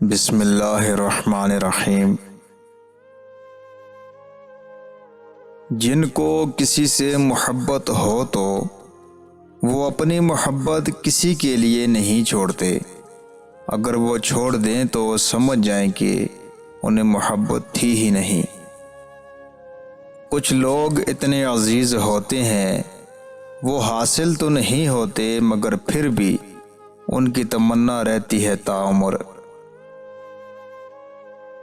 بسم اللہ الرحمن الرحیم۔ جن کو کسی سے محبت ہو تو وہ اپنی محبت کسی کے لیے نہیں چھوڑتے، اگر وہ چھوڑ دیں تو سمجھ جائیں کہ انہیں محبت تھی ہی نہیں۔ کچھ لوگ اتنے عزیز ہوتے ہیں، وہ حاصل تو نہیں ہوتے مگر پھر بھی ان کی تمنا رہتی ہے تاعمر۔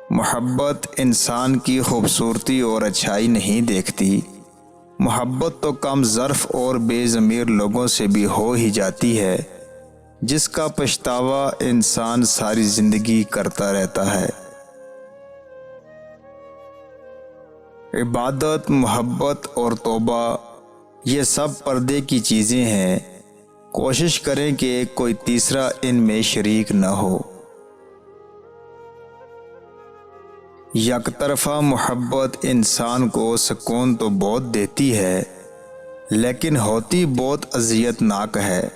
محبت انسان کی خوبصورتی اور اچھائی نہیں دیکھتی، محبت تو کم ظرف اور بے ضمیر لوگوں سے بھی ہو ہی جاتی ہے، جس کا پچھتاوا انسان ساری زندگی کرتا رہتا ہے۔ عبادت، محبت اور توبہ یہ سب پردے کی چیزیں ہیں، کوشش کریں کہ کوئی تیسرا ان میں شریک نہ ہو۔ یک طرفہ محبت انسان کو سکون تو بہت دیتی ہے، لیکن ہوتی بہت اذیت ناک ہے،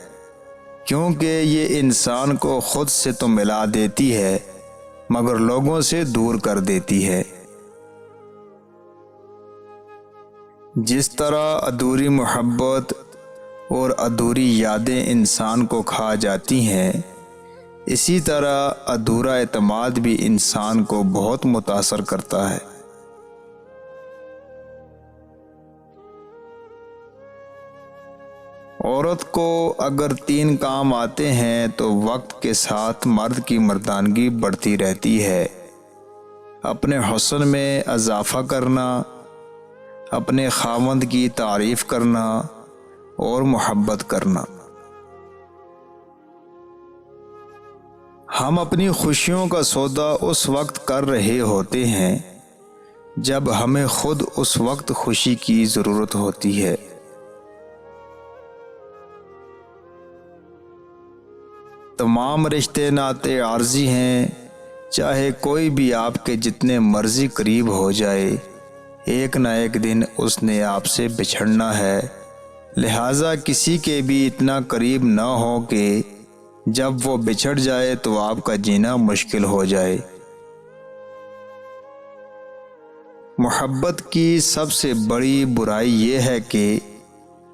کیونکہ یہ انسان کو خود سے تو ملا دیتی ہے مگر لوگوں سے دور کر دیتی ہے۔ جس طرح ادھوری محبت اور ادھوری یادیں انسان کو کھا جاتی ہیں، اسی طرح ادھورا اعتماد بھی انسان کو بہت متاثر کرتا ہے۔ عورت کو اگر 3 کام آتے ہیں تو وقت کے ساتھ مرد کی مردانگی بڑھتی رہتی ہے: اپنے حسن میں اضافہ کرنا، اپنے خاوند کی تعریف کرنا اور محبت کرنا۔ ہم اپنی خوشیوں کا سودا اس وقت کر رہے ہوتے ہیں جب ہمیں خود اس وقت خوشی کی ضرورت ہوتی ہے۔ تمام رشتے ناطے عارضی ہیں، چاہے کوئی بھی آپ کے جتنے مرضی قریب ہو جائے، ایک نہ ایک دن اس نے آپ سے بچھڑنا ہے، لہٰذا کسی کے بھی اتنا قریب نہ ہو کہ جب وہ بچھڑ جائے تو آپ کا جینا مشکل ہو جائے۔ محبت کی سب سے بڑی برائی یہ ہے کہ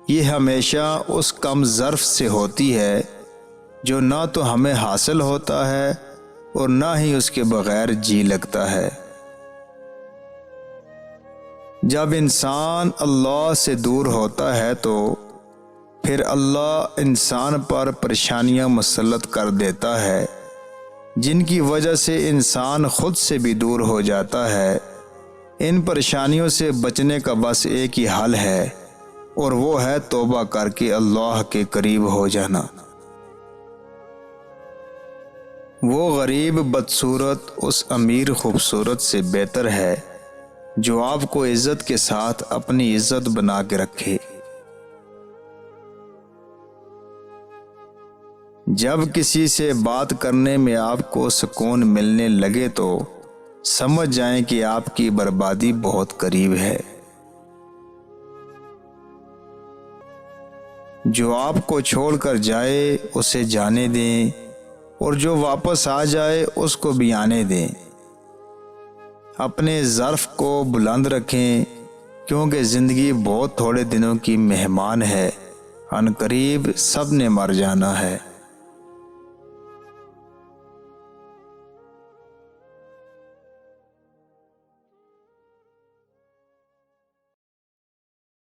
یہ ہمیشہ اس کم ظرف سے ہوتی ہے جو نہ تو ہمیں حاصل ہوتا ہے اور نہ ہی اس کے بغیر جی لگتا ہے۔ جب انسان اللہ سے دور ہوتا ہے تو پھر اللہ انسان پر پریشانیاں مسلط کر دیتا ہے، جن کی وجہ سے انسان خود سے بھی دور ہو جاتا ہے۔ ان پریشانیوں سے بچنے کا بس ایک ہی حل ہے، اور وہ ہے توبہ کر کے اللہ کے قریب ہو جانا۔ وہ غریب بدصورت اس امیر خوبصورت سے بہتر ہے جو آپ کو عزت کے ساتھ اپنی عزت بنا کے رکھے۔ جب کسی سے بات کرنے میں آپ کو سکون ملنے لگے تو سمجھ جائیں کہ آپ کی بربادی بہت قریب ہے۔ جو آپ کو چھوڑ کر جائے اسے جانے دیں، اور جو واپس آ جائے اس کو بھی آنے دیں۔ اپنے ظرف کو بلند رکھیں، کیونکہ زندگی بہت تھوڑے دنوں کی مہمان ہے، عنقریب سب نے مر جانا ہے۔